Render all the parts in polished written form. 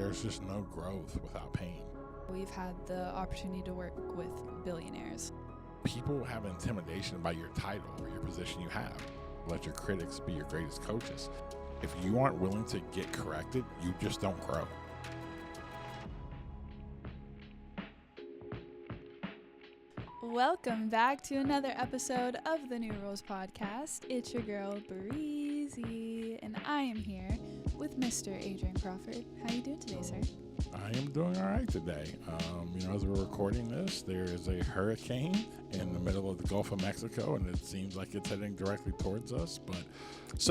there's just no growth without pain. We've had the opportunity to work with billionaires. People have intimidation by your title or your position you have. Let your critics be your greatest coaches. If you aren't willing to get corrected, you just don't grow. Welcome back to another episode of the New Rules Podcast. It's your girl, Breezy, and I am here with Mr. Adrian Crawford. How you doing today, sir? I am doing all right today. As we're recording this, there is a hurricane in the middle of the Gulf of Mexico, and it seems like it's heading directly towards us. But just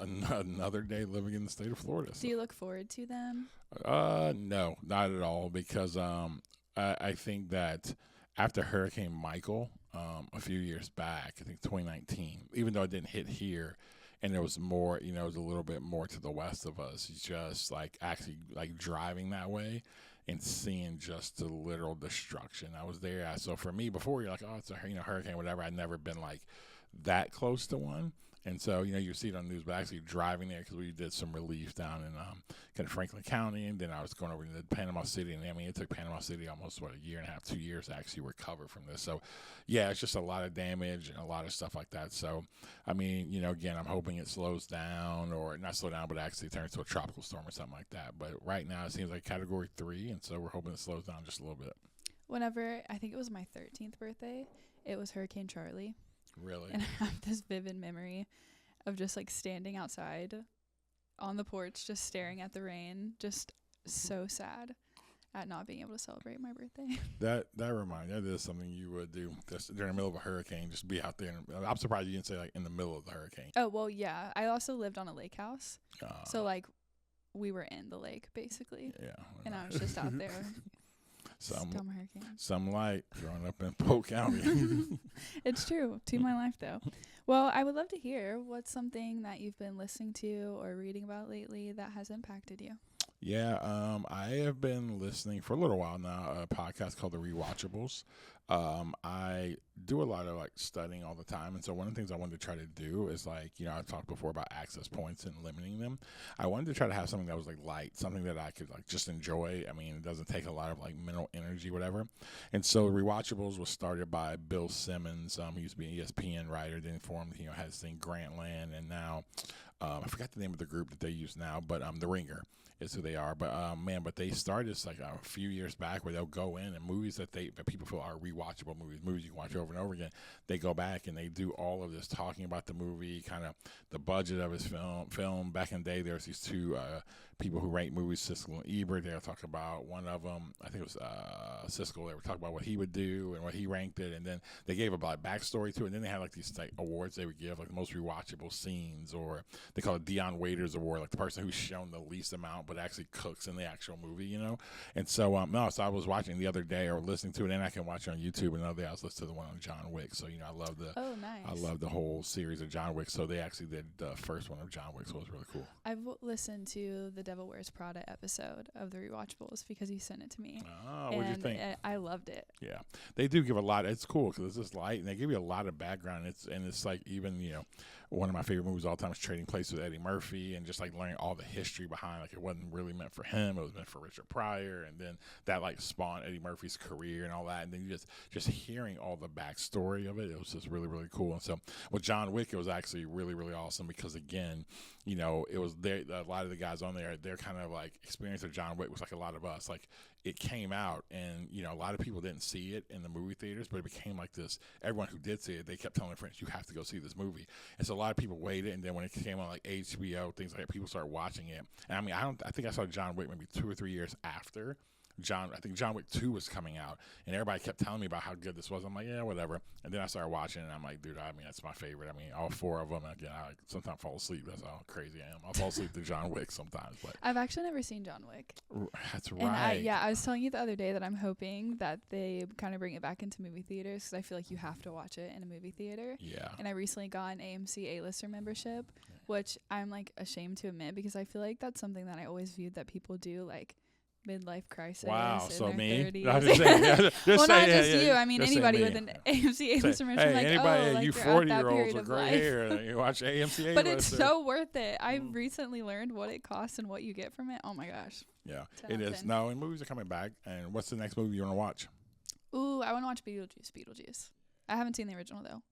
another day living in the state of Florida. Do you look forward to them? No, not at all, because I think that after Hurricane Michael, a few years back, I think 2019, even though it didn't hit here, and there was more, it was a little bit more to the west of us, just like actually like driving that way and seeing just the literal destruction. I was there. So for me, before you're like, oh, it's a hurricane, whatever, I'd never been like that close to one. And so, you see it on the news, but actually driving there, because we did some relief down in kind of Franklin County, and then I was going over to Panama City, and it took Panama City almost, a year and a half, 2 years to actually recover from this. So, yeah, it's just a lot of damage and a lot of stuff like that. So, again, I'm hoping it slows down, or not slow down, but actually turns to a tropical storm or something like that. But right now, it seems like Category 3, and so we're hoping it slows down just a little bit. Whenever, I think it was my 13th birthday, it was Hurricane Charlie. Really? And I have this vivid memory of just like standing outside on the porch, just staring at the rain, just so sad at not being able to celebrate my birthday. That reminds me, that is something you would do just during the middle of a hurricane, just be out there. And I'm surprised you didn't say like in the middle of the hurricane. Oh, well, yeah. I also lived on a lake house. So like we were in the lake basically. Yeah. And I was just out there. Some light growing up in Polk County. It's true. To my life, though. Well, I would love to hear what's something that you've been listening to or reading about lately that has impacted you. Yeah, I have been listening for a little while now, a podcast called The Rewatchables. I do a lot of like studying all the time, and so one of the things I wanted to try to do is like, I've talked before about access points and limiting them. I wanted to try to have something that was like light, something that I could like just enjoy. It doesn't take a lot of like mental energy, whatever. And so Rewatchables was started by Bill Simmons. He used to be an ESPN writer, then formed, had this thing Grantland, and now I forgot the name of the group that they use now, but The Ringer is who they are. But but they started this like a few years back where they'll go in and movies that people feel are rewatchable movies you can watch over and over again. They go back and they do all of this talking about the movie, kind of the budget of his film. Back in the day, there's these two people who rank movies, Siskel and Ebert. They were talking about one of them. I think it was Siskel. They were talking about what he would do and what he ranked it, and then they gave a backstory to it. And then they had like these like awards they would give, like the most rewatchable scenes, or they call it Dion Waiters Award, like the person who's shown the least amount but actually cooks in the actual movie, And so so I was watching the other day or listening to it, and I can watch it on YouTube. Another day I was listening to the one on John Wick. So I love I love the whole series of John Wick. So they actually did the first one of John Wick, so it was really cool. I've listened to the Devil Wears Prada episode of the Rewatchables because you sent it to me. Oh, what do you think? I loved it. Yeah, they do give a lot. It's cool because it's just light, and they give you a lot of background. It's like even one of my favorite movies of all time is Trading Places with Eddie Murphy, and just like learning all the history behind, like it wasn't really meant for him, it was meant for Richard Pryor, and then that like spawned Eddie Murphy's career and all that, and then you just hearing all the backstory of it was just really, really cool. And so with John Wick, it was actually really, really awesome because again, it was there. A lot of the guys on there, their kind of like experience of John Wick was like a lot of us. Like it came out, and a lot of people didn't see it in the movie theaters, but it became like this. Everyone who did see it, they kept telling their friends, "You have to go see this movie." And so a lot of people waited, and then when it came on like HBO, things like that, people started watching it. And I think I saw John Wick maybe 2 or 3 years after I think John Wick 2 was coming out, and everybody kept telling me about how good this was. I'm like, yeah, whatever. And then I started watching it, and I'm like, dude, that's my favorite. All 4 of them. Again, I sometimes fall asleep. That's how crazy I am. I'll fall asleep to John Wick sometimes. But I've actually never seen John Wick. That's right. And I was telling you the other day that I'm hoping that they kind of bring it back into movie theaters because I feel like you have to watch it in a movie theater. Yeah. And I recently got an AMC A-lister membership, which I'm like ashamed to admit because I feel like that's something that I always viewed that people do like midlife crisis. Wow, in so their me? 30s. No, I'm just saying, yeah, just Well, saying, not just yeah, you. I mean, just saying anybody me. with an AMC A-lister Say, mention, hey, like, anybody, like you you're at that 40-year-olds period with of gray life. hair, you watch AMC But it's A-lister. so worth it. I recently learned what it costs and what you get from it. Oh my gosh. Yeah, 10 it out of is. 10. No, and movies are coming back. And what's the next movie you want to watch? Ooh, I want to watch Beetlejuice. I haven't seen the original though.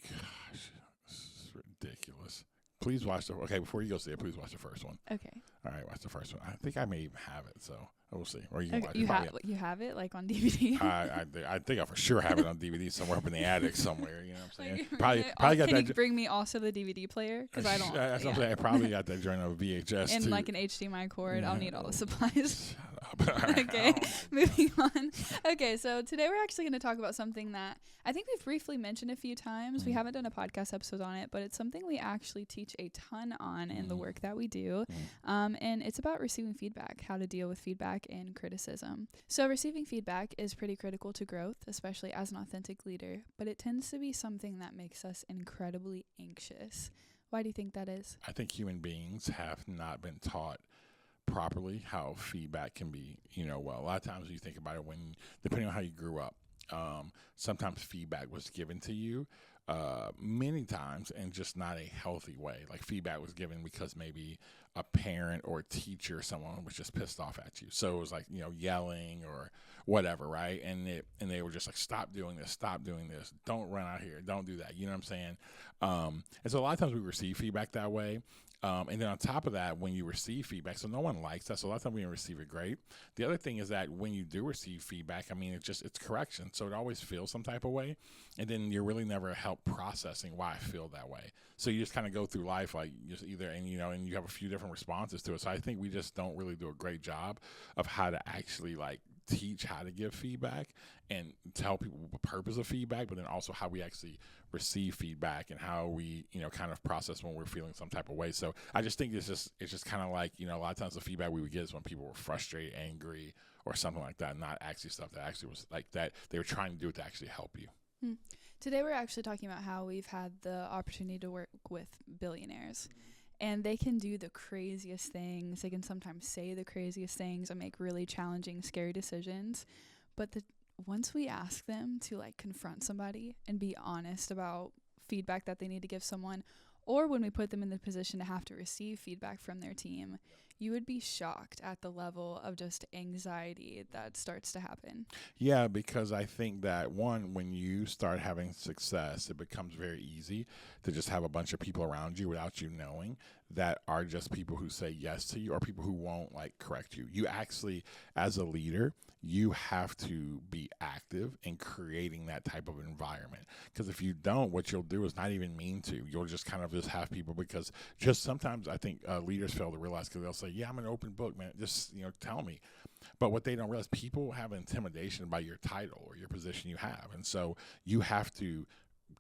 Gosh, this is ridiculous. Please watch okay, before you go see it, please watch the first one. Okay. All right, watch the first one. I think I may even have it, so we'll see. Or you can Okay, watch it. you have it like on DVD. I think I for sure have it on DVD somewhere up in the attic somewhere. You know what I'm saying? Like, Probably got can that. you bring me also the DVD player? Because I don't. That's what I'm saying. I probably got that joint on VHS and too. like an HDMI cord. I'll need all the supplies. Shut up. Okay, moving on. Okay, so today we're actually going to talk about something that I think we've briefly mentioned a few times. We haven't done a podcast episode on it, but it's something we actually teach a ton on in the work that we do. And it's about receiving feedback, how to deal with feedback and criticism. So receiving feedback is pretty critical to growth, especially as an authentic leader, but it tends to be something that makes us incredibly anxious. Why do you think that is? I think human beings have not been taught properly how feedback can be, well, a lot of times you think about it when, depending on how you grew up, sometimes feedback was given to you many times in just not a healthy way. Like feedback was given because maybe a parent or a teacher or someone was just pissed off at you. So it was like, yelling or whatever, right? And they were just like, stop doing this, don't run out here, don't do that. You know what I'm saying? And so a lot of times we receive feedback that way. And then on top of that, when you receive feedback, so no one likes that. So a lot of times we don't receive it great. The other thing is that when you do receive feedback, I mean, it's correction. So it always feels some type of way. And then you're really never help processing why I feel that way. So you just kind of go through life like just either, and you have a few different responses to it. So I think we just don't really do a great job of how to actually like teach how to give feedback and tell people the purpose of feedback, but then also how we actually receive feedback and how we, kind of process when we're feeling some type of way. So I just think it's just kind of like, a lot of times the feedback we would get is when people were frustrated, angry, or something like that, not actually stuff that actually was like that they were trying to do it to actually help you. Today we're actually talking about how we've had the opportunity to work with billionaires. And they can do the craziest things. They can sometimes say the craziest things and make really challenging, scary decisions. But once we ask them to like confront somebody and be honest about feedback that they need to give someone, or when we put them in the position to have to receive feedback from their team, you would be shocked at the level of just anxiety that starts to happen. Yeah, because I think that one, when you start having success, it becomes very easy to just have a bunch of people around you without you knowing that are just people who say yes to you or people who won't like correct you. You actually, as a leader, you have to be active in creating that type of environment. Because if you don't, what you'll do is not even mean to. You'll just kind of just have people because just sometimes I think leaders fail to realize because they'll say, yeah, I'm an open book, man. Just, tell me. But what they don't realize, people have intimidation by your title or your position you have. And so you have to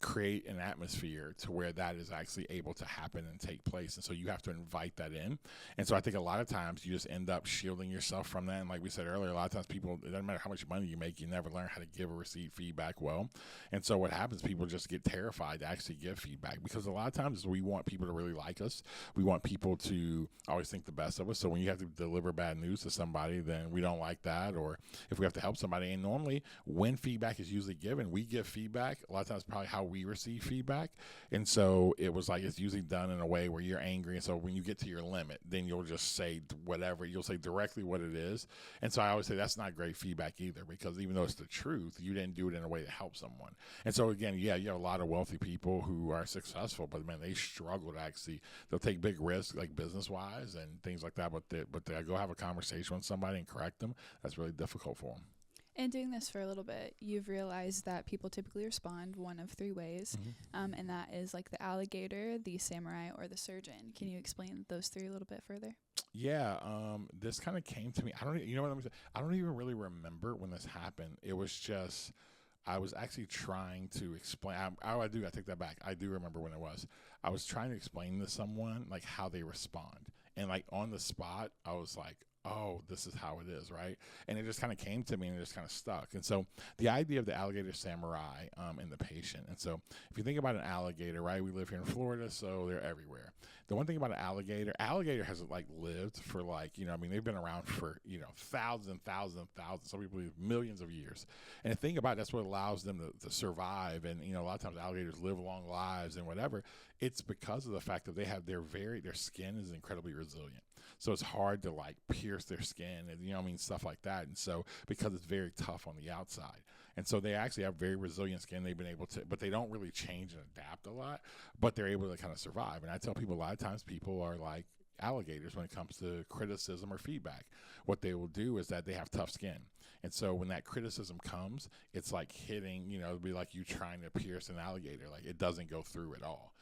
create an atmosphere to where that is actually able to happen and take place. And so you have to invite that in. And so I think a lot of times you just end up shielding yourself from that. And like we said earlier, a lot of times people, it doesn't matter how much money you make, you never learn how to give or receive feedback well. And so what happens, people just get terrified to actually give feedback because a lot of times we want people to really like us. We want people to always think the best of us. So when you have to deliver bad news to somebody, then we don't like that. Or if we have to help somebody, and normally when feedback is usually given, we give feedback. A lot of times probably how we receive feedback. And so it was like it's usually done in a way where you're angry. And so when you get to your limit, then you'll just say whatever. You'll say directly what it is. And so I always say that's not great feedback either because even though it's the truth, you didn't do it in a way to help someone. And so again, yeah, you have a lot of wealthy people who are successful, but man, they struggle to actually, they'll take big risks like business-wise and things like that, but they go have a conversation with somebody and correct them. That's really difficult for them. And doing this for a little bit, you've realized that people typically respond one of three ways, and that is like the alligator, the samurai, or the surgeon. Can you explain those three a little bit further? Yeah, this kind of came to me. I don't even really remember when this happened. It was just I was actually trying to explain. I take that back. I do remember when it was. I was trying to explain to someone like how they respond, and like on the spot, I was like, oh, this is how it is, right? And it just kind of came to me and it just kind of stuck. And so the idea of the alligator samurai and the patient. And so if you think about an alligator, right, we live here in Florida, so they're everywhere. The one thing about an alligator has like lived for like, I mean, they've been around for, thousands, some people live millions of years. And the thing about it, that's what allows them to survive. And, a lot of times alligators live long lives and whatever. It's because of the fact that they have their skin is incredibly resilient. So it's hard to like pierce their skin and, stuff like that. And so because it's very tough on the outside. And so they actually have very resilient skin. They've been able to, but they don't really change and adapt a lot, but they're able to kind of survive. And I tell people a lot of times people are like alligators when it comes to criticism or feedback. What they will do is that they have tough skin. And so when that criticism comes, it's like hitting, it'll be like you trying to pierce an alligator. Like it doesn't go through at all.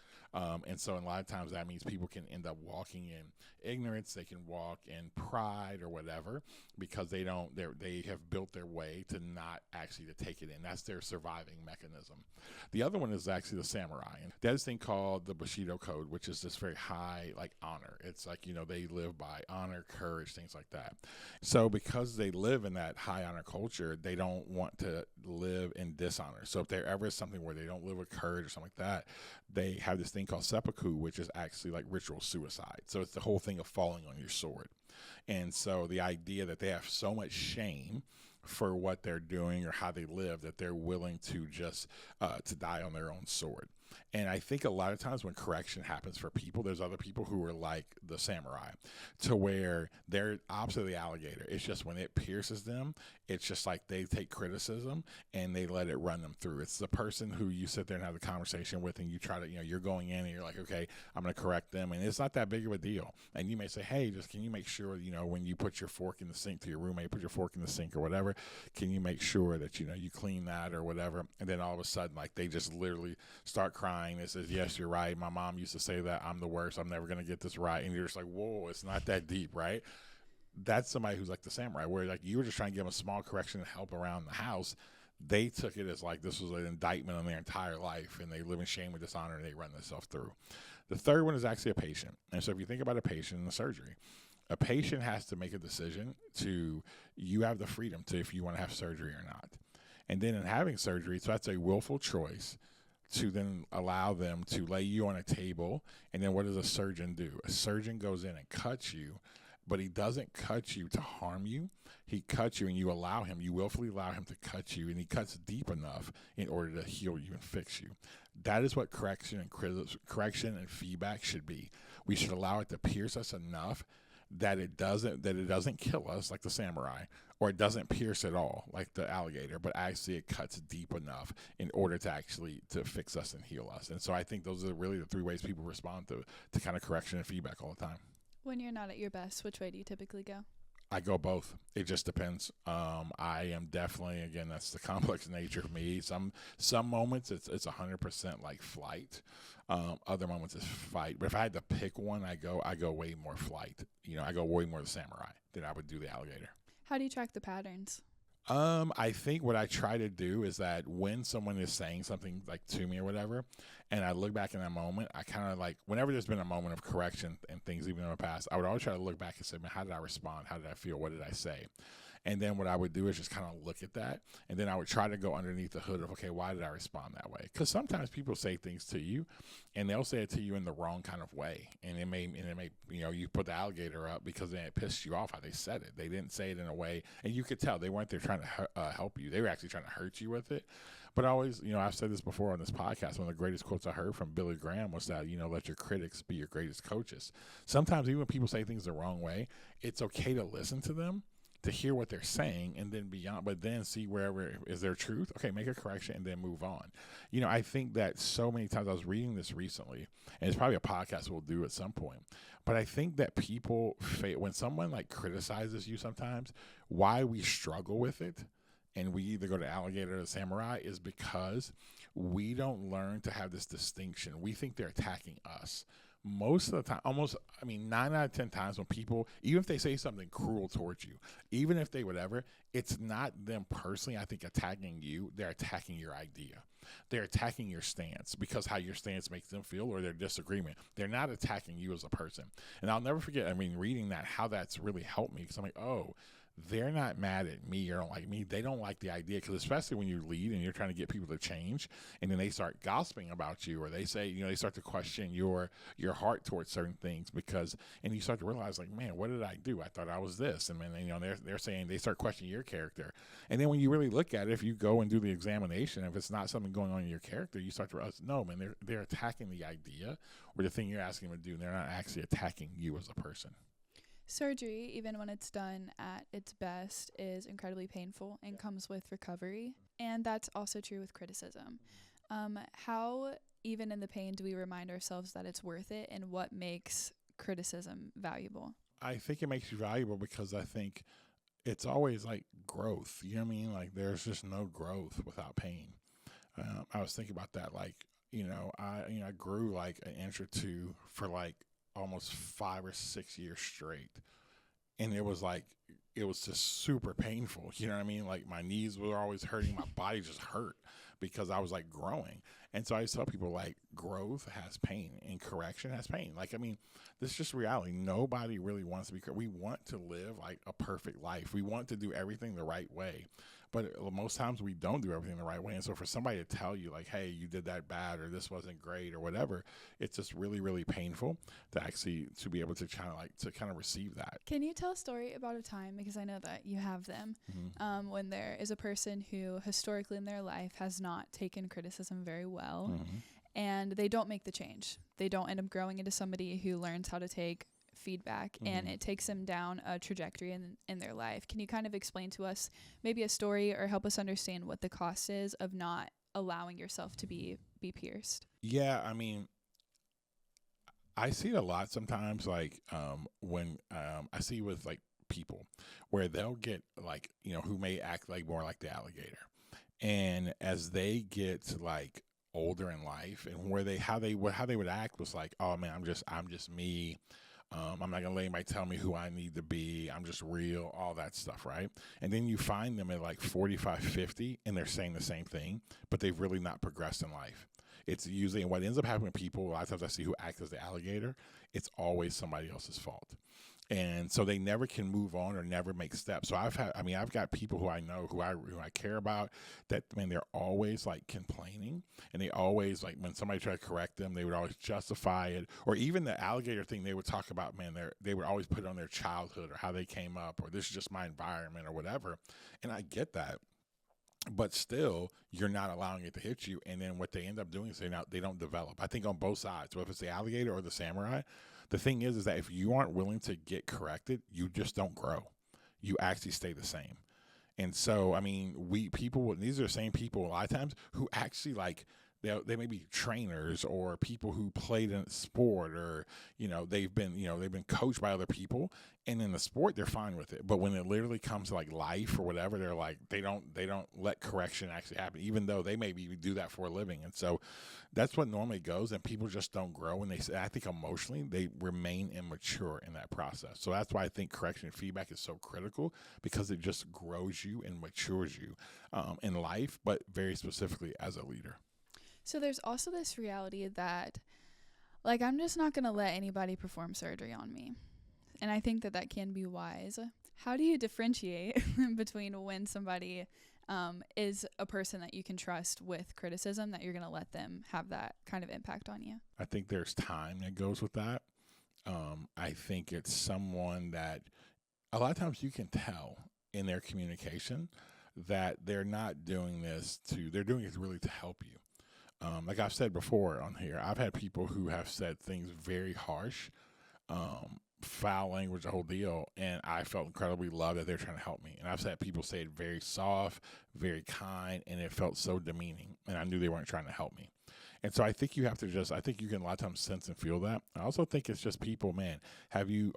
And so a lot of times that means people can end up walking in ignorance. They can walk in pride or whatever because they have built their way to not actually to take it in. That's their surviving mechanism. The other one is actually the samurai. And there's this thing called the Bushido Code, which is this very high like honor. It's like, they live by honor, courage, things like that. So because they live in that high honor culture, they don't want to live in dishonor. So if there ever is something where they don't live with courage or something like that, they have this thing called seppuku, which is actually like ritual suicide. So it's the whole thing of falling on your sword. And so the idea that they have so much shame for what they're doing or how they live that they're willing to just to die on their own sword. And I think a lot of times when correction happens for people, there's other people who are like the samurai to where they're opposite of the alligator. It's just when it pierces them, it's just like they take criticism and they let it run them through. It's the person who you sit there and have the conversation with and you try to, you're going in and you're like, okay, I'm going to correct them. And it's not that big of a deal. And you may say, hey, just can you make sure, when you put your fork in the sink to your roommate, put your fork in the sink or whatever, can you make sure that, you clean that or whatever? And then all of a sudden, like they just literally start crying. It says, yes, you're right. My mom used to say that I'm the worst. I'm never going to get this right. And you're just like, whoa, it's not that deep, right? That's somebody who's like the samurai, where like you were just trying to give them a small correction and help around the house. They took it as like this was an indictment on their entire life, and they live in shame and dishonor, and they run themselves through. The third one is actually a patient. And so if you think about a patient in the surgery, a patient has to make a decision you have the freedom to if you want to have surgery or not. And then in having surgery, so that's a willful choice to then allow them to lay you on a table. And then what does a surgeon do? A surgeon goes in and cuts you, but he doesn't cut you to harm you. He cuts you and you willfully allow him to cut you, and he cuts deep enough in order to heal you and fix you. That is what correction and feedback should be. We should allow it to pierce us enough that it doesn't kill us like the samurai, or it doesn't pierce at all like the alligator, but actually it cuts deep enough in order to actually to fix us and heal us. And so I think those are really the three ways people respond to kind of correction and feedback all the time. When you're not at your best, which way do you typically go? I go both. It just depends. I am definitely, again, that's the complex nature of me. Some moments it's 100% like flight. Other moments it's fight. But if I had to pick one, I go way more flight. I go way more the samurai than I would do the alligator. How do you track the patterns? I think what I try to do is that when someone is saying something like to me or whatever, and I look back in that moment, I kind of like, whenever there's been a moment of correction and things even in the past, I would always try to look back and say, man, how did I respond? How did I feel? What did I say? And then what I would do is just kind of look at that. And then I would try to go underneath the hood of, okay, why did I respond that way? Because sometimes people say things to you and they'll say it to you in the wrong kind of way. And it may, you put the alligator up because then it pissed you off how they said it. They didn't say it in a way, and you could tell they weren't there trying to help you. They were actually trying to hurt you with it. But I always, I've said this before on this podcast, one of the greatest quotes I heard from Billy Graham was that, let your critics be your greatest coaches. Sometimes even when people say things the wrong way, it's okay to listen to them, to hear what they're saying, and then beyond, but then see wherever is there truth. Okay, make a correction and then move on. I think that so many times, I was reading this recently, and it's probably a podcast we'll do at some point, but I think that people, when someone like criticizes you sometimes, why we struggle with it, and we either go to alligator or the samurai, is because we don't learn to have this distinction. We think they're attacking us. Most of the time, 9 out of 10 times when people, even if they say something cruel towards you, even if they whatever, it's not them personally, I think, attacking you. They're attacking your idea. They're attacking your stance because how your stance makes them feel or their disagreement. They're not attacking you as a person. And I'll never forget, I mean, reading that, how that's really helped me, because I'm like, oh, they're not mad at me or don't like me. They don't like the idea, because especially when you lead and you're trying to get people to change, and then they start gossiping about you, or they say, they start to question your heart towards certain things, and you start to realize, like, man, what did I do? I thought I was this, and then they're saying, they start questioning your character, and then when you really look at it, if you go and do the examination, if it's not something going on in your character, you start to realize, no, man, they're attacking the idea or the thing you're asking them to do, and they're not actually attacking you as a person. Surgery, even when it's done at its best, is incredibly painful and comes with recovery. And that's also true with criticism. How, even in the pain, do we remind ourselves that it's worth it, and what makes criticism valuable? I think it makes you valuable because I think it's always like growth. You know what I mean? Like, there's just no growth without pain. I was thinking about that. Like, I grew like an inch or two for like almost 5 or 6 years straight, and it was just super painful. You know what I mean? Like, my knees were always hurting, my body just hurt because I was like growing. And so I tell people, like, growth has pain and correction has pain. Like, I mean, this is just reality. Nobody really wants to be we want to live like a perfect life. We want to do everything the right way, but most times we don't do everything the right way. And so for somebody to tell you, like, hey, you did that bad, or this wasn't great, or whatever, it's just really, really painful to be able to kind of receive that. Can you tell a story about a time, because I know that you have them, Mm-hmm. when there is a person who historically in their life has not taken criticism very well, Mm-hmm. and they don't make the change. They don't end up growing into somebody who learns how to take feedback, and it takes them down a trajectory in their life. Can you kind of explain to us maybe a story, or help us understand what the cost is of not allowing yourself to be pierced? Yeah, I mean, I see it a lot sometimes, like when I see with like people where they'll get like, who may act like more like the alligator, and as they get like older in life, and how they would act was like, oh man, I'm just me. I'm not gonna let anybody tell me who I need to be. I'm just real, all that stuff, right? And then you find them at like 45, 50, and they're saying the same thing, but they've really not progressed in life. It's usually, and what ends up happening with people, a lot of times I see who act as the alligator, it's always somebody else's fault. And so they never can move on or never make steps. So I've got people who I know, who I care about, that, man, they're always like complaining, and they always, like, when somebody tried to correct them, they would always justify it. Or even the alligator thing, they would talk about, man, they would always put on their childhood or how they came up, or this is just my environment or whatever. And I get that. But still, you're not allowing it to hit you. And then what they end up doing is they don't develop. I think on both sides, whether it's the alligator or the samurai, the thing is that if you aren't willing to get corrected, you just don't grow. You actually stay the same. And so, I mean, these are the same people a lot of times who actually, like, they may be trainers or people who played in sport, or they've been coached by other people, and in the sport they're fine with it. But when it literally comes to like life or whatever, they're like, they don't let correction actually happen, even though they maybe do that for a living. And so that's what normally goes, and people just don't grow. And I think emotionally they remain immature in that process. So that's why I think correction and feedback is so critical, because it just grows you and matures you in life, but very specifically as a leader. So there's also this reality that, like, I'm just not going to let anybody perform surgery on me. And I think that can be wise. How do you differentiate between when somebody is a person that you can trust with criticism, that you're going to let them have that kind of impact on you? I think there's time that goes with that. I think it's someone that a lot of times you can tell in their communication that they're not doing this they're doing it really to help you. Like I've said before on here, I've had people who have said things very harsh, foul language, the whole deal, and I felt incredibly loved that they're trying to help me. And I've had people say it very soft, very kind, and it felt so demeaning, and I knew they weren't trying to help me. And so I think you have to I think you can a lot of times sense and feel that. I also think it's just people, man, have you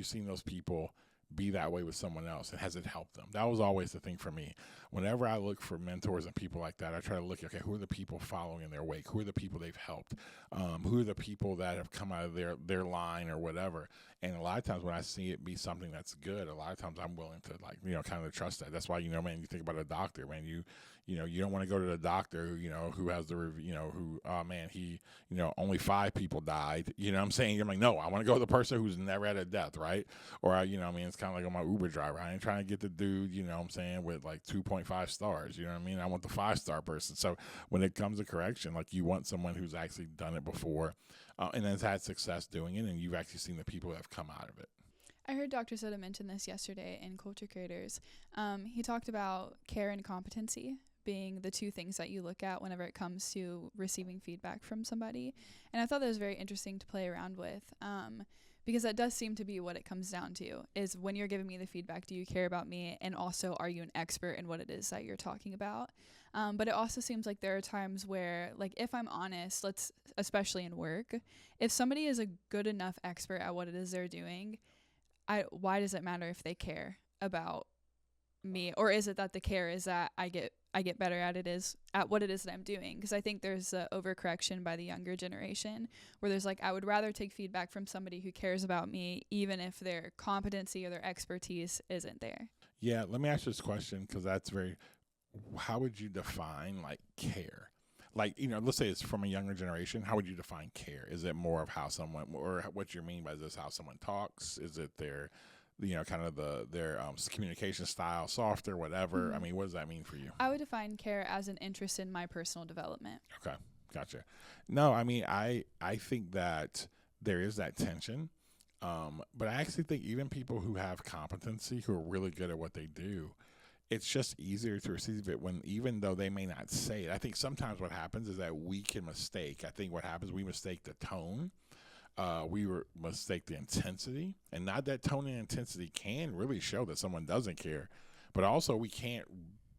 seen those people be that way with someone else, and has it helped them? That was always the thing for me. Whenever I look for mentors and people like that, I try to look, okay, who are the people following in their wake? Who are the people they've helped? Who are the people that have come out of their line or whatever? And a lot of times when I see it be something that's good, a lot of times I'm willing to, like, kind of trust that. That's why, man, you think about a doctor, man, you don't want to go to the doctor who has the who, oh man, he, only 5 people died. You know what I'm saying? You're like, no, I want to go to the person who's never had a death, right? Or it's kind of like on my Uber driver. I ain't trying to get the dude, what I'm saying, with like 2.5 stars. You know what I mean? I want the 5-star person. So when it comes to correction, like, you want someone who's actually done it before, and has had success doing it, and you've actually seen the people that have come out of it. I heard Dr. Soto mention this yesterday in Culture Creators. He talked about care and competency being the 2 things that you look at whenever it comes to receiving feedback from somebody. And I thought that was very interesting to play around with, because that does seem to be what it comes down to, is when you're giving me the feedback, do you care about me? And also, are you an expert in what it is that you're talking about? But it also seems like there are times where, like, if I'm honest, especially in work, if somebody is a good enough expert at what it is they're doing, why does it matter if they care about me? Or is it that the care is that I get better at what it is that I'm doing? Because I think there's a overcorrection by the younger generation where there's like, I would rather take feedback from somebody who cares about me, even if their competency or their expertise isn't there. Yeah, let me ask you this question, because how would you define, like, care? Like, let's say it's from a younger generation. How would you define care? Is it more of how someone, or what you mean by this, how someone talks? Is it their, kind of their communication style, softer, whatever? Mm-hmm. I mean, what does that mean for you? I would define care as an interest in my personal development. Okay, gotcha. No, I mean, I think that there is that tension, but I actually think even people who have competency, who are really good at what they do, it's just easier to receive it even though they may not say it. I think sometimes what happens is that we can mistake. I think what happens, we mistake the tone. We mistake the intensity. And not that tone and intensity can really show that someone doesn't care. But also, we can't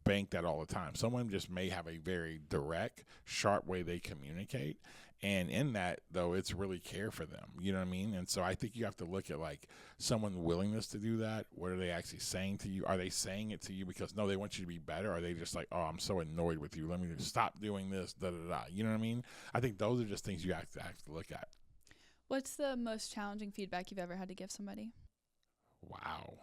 bank that all the time. Someone just may have a very direct, sharp way they communicate. And in that, though, it's really care for them. You know what I mean? And so I think you have to look at, like, someone's willingness to do that. What are they actually saying to you? Are they saying it to you because, no, they want you to be better? Or are they just like, oh, I'm so annoyed with you. Let me just stop doing this, da-da-da. You know what I mean? I think those are just things you have to look at. What's the most challenging feedback you've ever had to give somebody? Wow.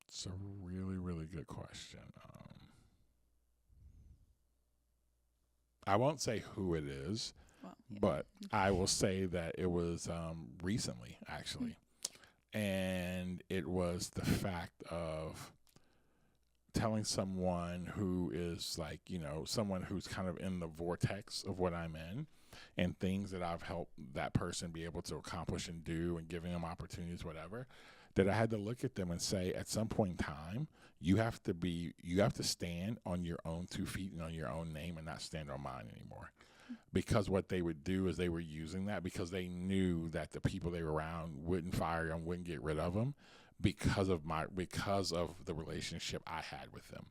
It's a really, really good question. I won't say who it is, but I will say that it was recently, actually. And it was the fact of telling someone who is like, someone who's kind of in the vortex of what I'm in and things that I've helped that person be able to accomplish and do, and giving them opportunities, whatever, that I had to look at them and say, at some point in time, you have to stand on your own 2 feet and on your own name, and not stand on mine anymore. Because what they would do is they were using that because they knew that the people they were around wouldn't fire them, wouldn't get rid of them because of the relationship I had with them.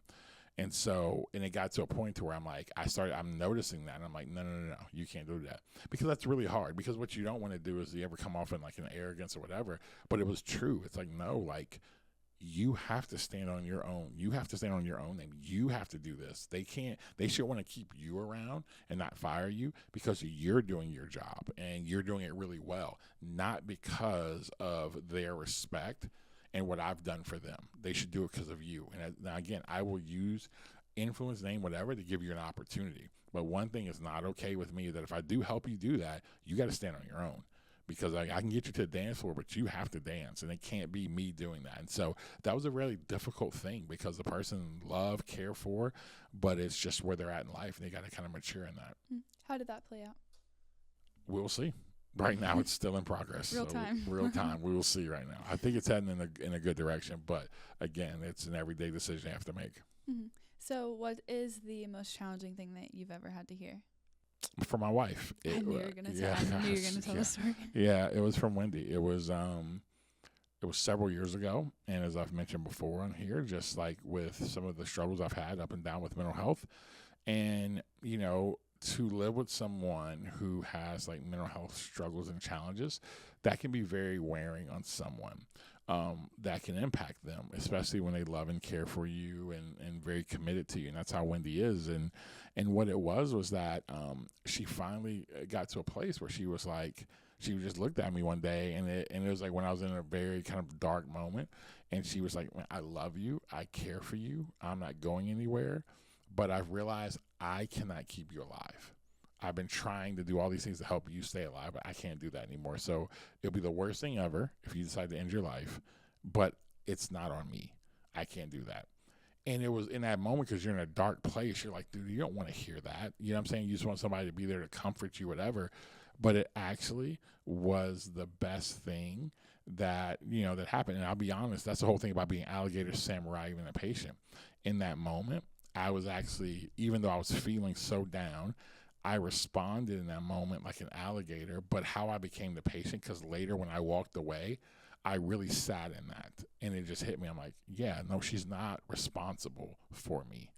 And so, and it got to a point to where I'm noticing that, and I'm like, no, you can't do that. Because that's really hard, because what you don't want to do is you ever come off in like an arrogance or whatever. But it was true. It's like, no, like, you have to stand on your own. You have to stand on your own name. You have to do this. They should want to keep you around and not fire you because you're doing your job and you're doing it really well, not because of their respect and what I've done for them. They should do it because of you. And now, again, I will use influence, name, whatever, to give you an opportunity. But one thing is not okay with me, that if I do help you do that, you got to stand on your own. Because I can get you to the dance floor, but you have to dance, and it can't be me doing that. And so that was a really difficult thing, because the person love, care for, but it's just where they're at in life, and they got to kind of mature in that. How did that play out? We'll see. Right now, it's still in progress. Real time. We will see right now. I think it's heading in a good direction, but again, it's an everyday decision you have to make. Mm-hmm. So what is the most challenging thing that you've ever had to hear? For my wife. I knew you were going to tell the story. Yeah, it was from Wendy. It was several years ago, and as I've mentioned before on here, just like with some of the struggles I've had up and down with mental health, and to live with someone who has like mental health struggles and challenges, that can be very wearing on someone. That can impact them, especially when they love and care for you and very committed to you. And that's how Wendy is. And what it was that she finally got to a place where she was like, She just looked at me one day, and it was like when I was in a very kind of dark moment, and she was like, "Man, I love you. I care for you. I'm not going anywhere, but I've realized I cannot keep you alive. I've been trying to do all these things to help you stay alive, but I can't do that anymore. So it'll be the worst thing ever if you decide to end your life, but it's not on me. I can't do that." And it was in that moment, because you're in a dark place, you're like, dude, you don't want to hear that. You know what I'm saying? You just want somebody to be there to comfort you, whatever. But it actually was the best thing that, that happened. And I'll be honest, that's the whole thing about being alligator, samurai, even a patient. In that moment, I was actually, even though I was feeling so down, I responded in that moment like an alligator. But how I became the patient, because later when I walked away, I really sat in that, and it just hit me. I'm like, yeah, no, she's not responsible for me.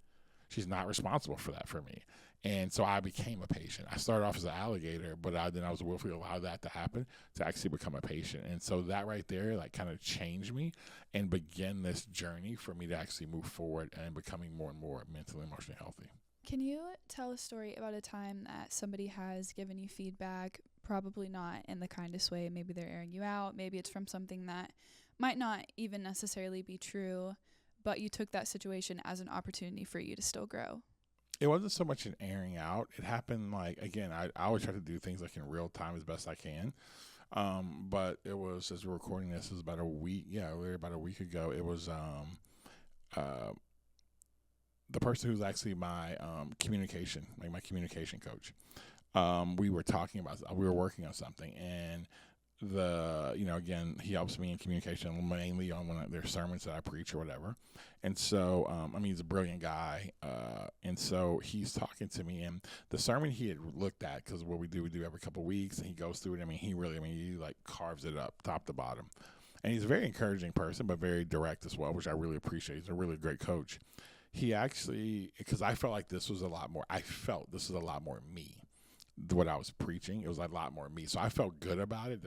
She's not responsible for that for me. And so I became a patient. I started off as an alligator, but then I was willfully allowed that to happen to actually become a patient. And so that right there, like, kind of changed me and began this journey for me to actually move forward and becoming more and more mentally, emotionally healthy. Can you tell a story about a time that somebody has given you feedback, probably not in the kindest way? Maybe they're airing you out. Maybe it's from something that might not even necessarily be true, but you took that situation as an opportunity for you to still grow. It wasn't so much an airing out. It happened, like, again, I always try to do things like in real time as best I can. But it was, as we're recording this, it was about a week. Yeah, about a week ago. It was the person who's actually my communication coach. We were talking about, we were working on something, and again, he helps me in communication mainly on when there's sermons that I preach or whatever. And so, he's a brilliant guy. And so he's talking to me, and the sermon he had looked at, because what we do every couple of weeks, and he goes through it. He like carves it up top to bottom. And he's a very encouraging person, but very direct as well, which I really appreciate. He's a really great coach. He actually, because I felt like this was a lot more me. What I was preaching, it was a lot more me. So I felt good about it,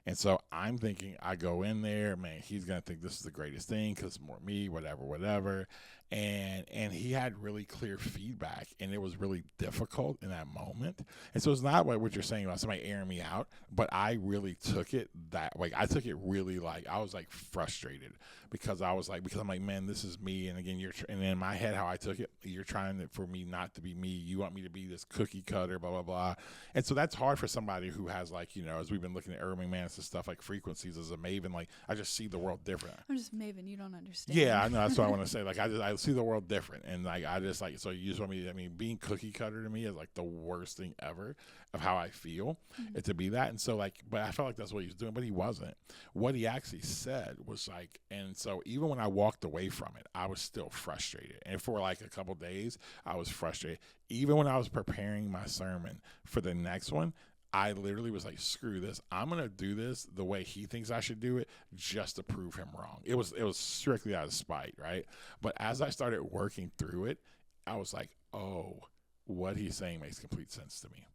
And so I'm thinking, I go in there, man, he's going to think this is the greatest thing because it's more me, whatever. And he had really clear feedback, and it was really difficult in that moment. And so it's not what you're saying about somebody airing me out, but I really took it that way. I took it really, like, I was like frustrated because I'm like, man, this is me. And again, and in my head, how I took it, you're trying for me not to be me. You want me to be this cookie cutter, blah, blah, blah. And so that's hard for somebody who has, like, as we've been looking at Irving Manus and stuff, like frequencies as a maven, like, I just see the world different. I'm just maven. You don't understand. Yeah, I know. That's what I want to say. Like, I see the world different. And like, I just like, so you just want me, being cookie cutter to me is like the worst thing ever of how I feel to be that. And so, like, but I felt like that's what he was doing, but he wasn't. What he actually said was like, and so even when I walked away from it, I was still frustrated. And for like a couple days, I was frustrated. Even when I was preparing my sermon for the next one, I literally was like, screw this. I'm going to do this the way he thinks I should do it just to prove him wrong. It was strictly out of spite, right? But as I started working through it, I was like, oh, what he's saying makes complete sense to me.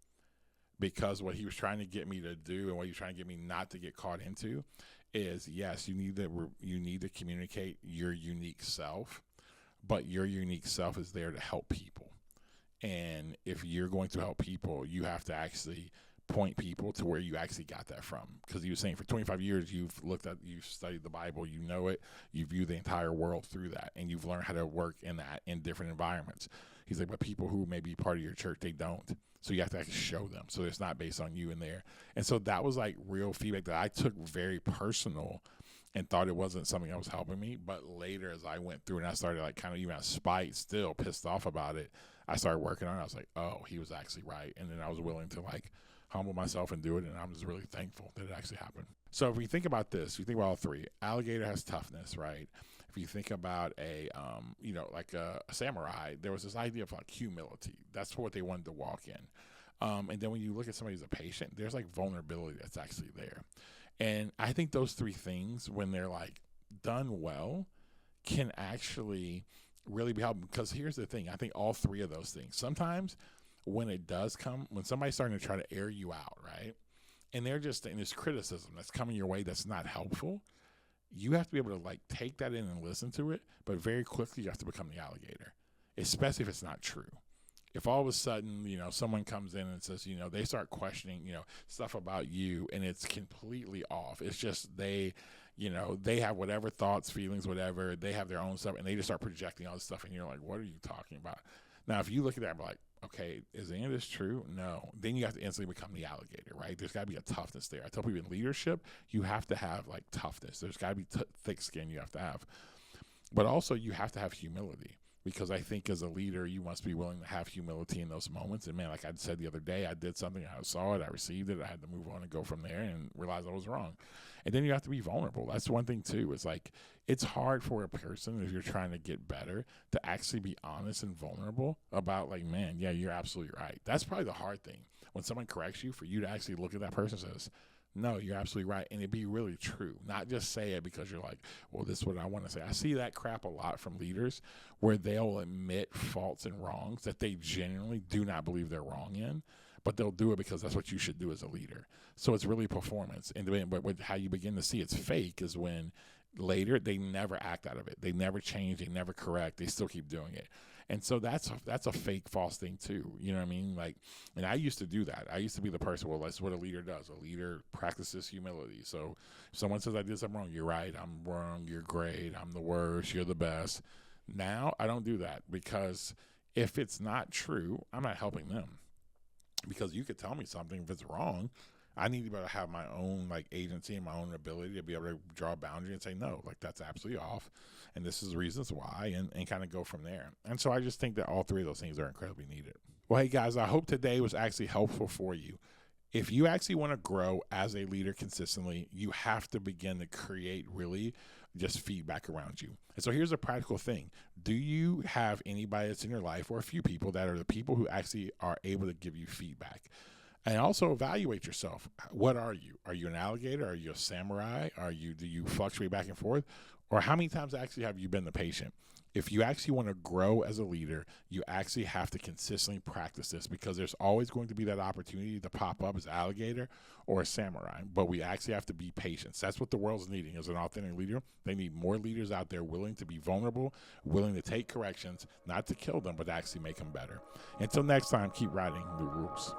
Because what he was trying to get me to do and what he was trying to get me not to get caught into is, yes, you need to communicate your unique self, but your unique self is there to help people. And if you're going to help people, you have to actually point people to where you actually got that from. Because he was saying for 25 years, you've studied the Bible, you know it, you view the entire world through that, and you've learned how to work in that in different environments. He's like, but people who may be part of your church, they don't. So you have to actually show them. So it's not based on you in there. And so that was like real feedback that I took very personal and thought it wasn't something that was helping me. But later, as I went through and I started like kind of even out of spite, still pissed off about it, I started working on it. I was like, oh, he was actually right. And then I was willing to like humble myself and do it. And I'm just really thankful that it actually happened. So if we think about this, you think about all three. Alligator has toughness, right? If you think about a samurai, there was this idea of like humility. That's what they wanted to walk in. And then when you look at somebody who's a patient, there's like vulnerability that's actually there. And I think those three things, when they're like done well, can actually really be helpful. Because here's the thing. I think all three of those things, sometimes when it does come, when somebody's starting to try to air you out, right? And they're just in this criticism that's coming your way that's not helpful, you have to be able to like take that in and listen to it. But very quickly, you have to become the alligator, especially if it's not true. if all of a sudden, someone comes in and says, they start questioning, stuff about you, and it's completely off. It's just they have whatever thoughts, feelings, whatever, they have their own stuff, and they just start projecting all this stuff, and you're like, what are you talking about? Now, if you look at that and be like, okay, is any of this true? No. Then you have to instantly become the alligator, right? There's got to be a toughness there. I tell people in leadership, you have to have like toughness. There's got to be thick skin you have to have. But also you have to have humility, because I think as a leader, you must be willing to have humility in those moments. And man, like I said the other day, I did something, I saw it, I received it, I had to move on and go from there and realize I was wrong. And then you have to be vulnerable. That's one thing too. It's like, it's hard for a person, if you're trying to get better, to actually be honest and vulnerable about like, man, yeah, you're absolutely right. That's probably the hard thing. When someone corrects you, for you to actually look at that person and says, no, you're absolutely right, and it be really true. Not just say it because you're like, well, this is what I want to say. I see that crap a lot from leaders where they'll admit faults and wrongs that they genuinely do not believe they're wrong in, but they'll do it because that's what you should do as a leader. So it's really performance. But how you begin to see it's fake is when later they never act out of it. They never change. They never correct. They still keep doing it. And so that's a fake, false thing too. You know what I mean? Like, and I used to do that. I used to be the person, well, that's what a leader does. A leader practices humility. So if someone says I did something wrong, you're right, I'm wrong, you're great, I'm the worst, you're the best. Now I don't do that, because if it's not true, I'm not helping them. Because you could tell me something, if it's wrong, I need to be able to have my own like agency and my own ability to be able to draw a boundary and say, no, like that's absolutely off. And this is the reasons why, and kind of go from there. And so I just think that all three of those things are incredibly needed. Well, hey guys, I hope today was actually helpful for you. If you actually want to grow as a leader consistently, you have to begin to create really just feedback around you. And so here's a practical thing. Do you have anybody that's in your life, or a few people that are the people who actually are able to give you feedback? And also evaluate yourself. What are you? Are you an alligator? Are you a samurai? Do you fluctuate back and forth? Or how many times actually have you been the patient? If you actually want to grow as a leader, you actually have to consistently practice this, because there's always going to be that opportunity to pop up as alligator or a samurai. But we actually have to be patient. That's what the world's needing as an authentic leader. They need more leaders out there willing to be vulnerable, willing to take corrections, not to kill them, but to actually make them better. Until next time, keep writing new rules.